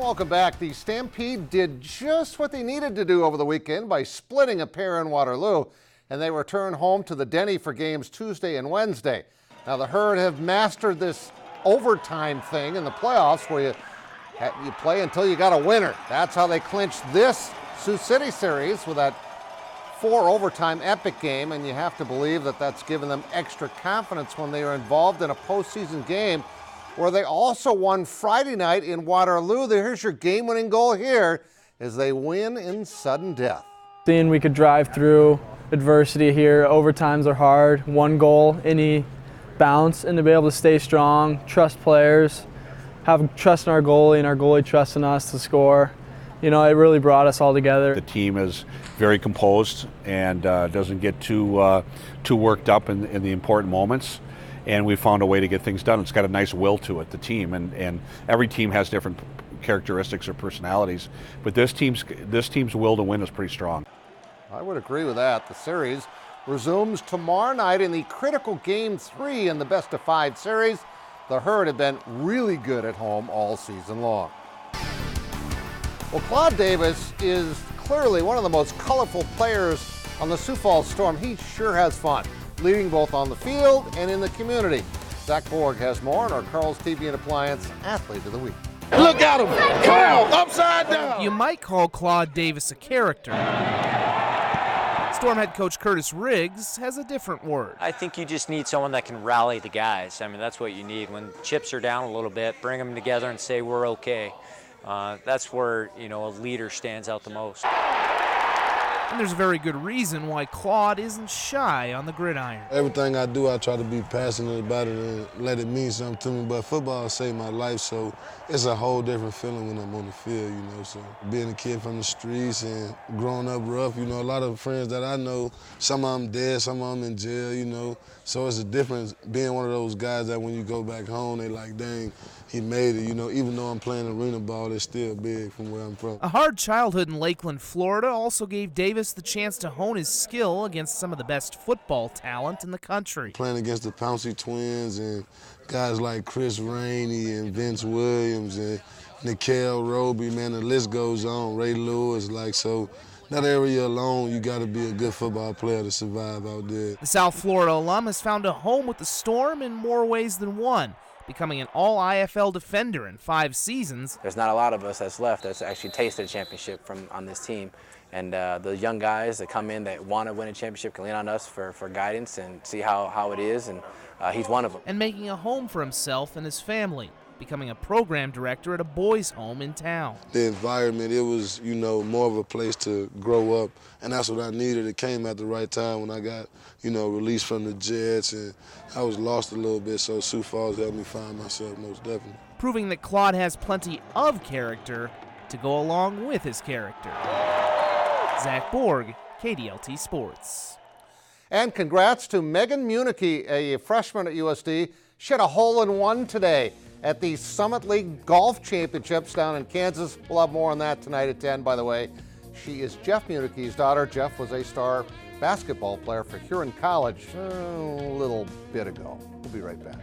Welcome back. The Stampede did just what they needed to do over the weekend by splitting a pair in Waterloo, and they return home to the Denny for games Tuesday and Wednesday. Now the Herd have mastered this overtime thing in the playoffs where you play until you got a winner. That's how they clinched this Sioux City series with that 4 overtime epic game, and you have to believe that that's given them extra confidence when they are involved in a postseason game where they also won Friday night in Waterloo. Here's your game-winning goal here as they win in sudden death. Seeing we could drive through adversity here, overtimes are hard, 1 goal, any bounce, and to be able to stay strong, trust players, have trust in our goalie and our goalie trusting us to score. You know, it really brought us all together. The team is very composed and doesn't get too worked up in the important moments. And we found a way to get things done. It's got a nice will to it, the team, and every team has different characteristics or personalities. But this team's will to win is pretty strong. I would agree with that. The series resumes tomorrow night in the critical Game 3 in the best-of-5 series. The Herd have been really good at home all season long. Well, Claude Davis is clearly one of the most colorful players on the Sioux Falls Storm. He sure has fun, leading both on the field and in the community. Zach Borg has more on our Carl's TV and Appliance Athlete of the Week. Look at him! Carl, upside down! You might call Claude Davis a character. Storm head coach Curtis Riggs has a different word. I think you just need someone that can rally the guys. I mean, that's what you need. When chips are down a little bit, bring them together and say we're okay. That's where, a leader stands out the most. And there's a very good reason why Claude isn't shy on the gridiron. Everything I do, I try to be passionate about it and let it mean something to me. But football saved my life, so it's a whole different feeling when I'm on the field, So being a kid from the streets and growing up rough, a lot of friends that I know, some of them dead, some of them in jail, So it's a difference being one of those guys that when you go back home, they like, dang, he made it, even though I'm playing arena ball, it's still big from where I'm from. A hard childhood in Lakeland, Florida also gave Davis the chance to hone his skill against some of the best football talent in the country. Playing against the Pouncey twins and guys like Chris Rainey and Vince Williams and Nikel Roby, man, the list goes on, Ray Lewis, so that area alone, you got to be a good football player to survive out there. The South Florida alum has found a home with the Storm in more ways than one, becoming an all-IFL defender in 5 seasons. There's not a lot of us that's left that's actually tasted a championship on this team. And the young guys that come in that want to win a championship can lean on us for guidance and see how it is, and he's one of them. And making a home for himself and his family, becoming a program director at a boys' home in town. The environment, it was, more of a place to grow up, and that's what I needed. It came at the right time when I got, released from the Jets, and I was lost a little bit, so Sioux Falls helped me find myself most definitely. Proving that Claude has plenty of character to go along with his character. Zach Borg, KDLT Sports. And congrats to Megan Municky, a freshman at USD. She had a hole-in-one today at the Summit League Golf Championships down in Kansas. We'll have more on that tonight at 10, by the way. She is Jeff Municky's daughter. Jeff was a star basketball player for Huron College a little bit ago. We'll be right back.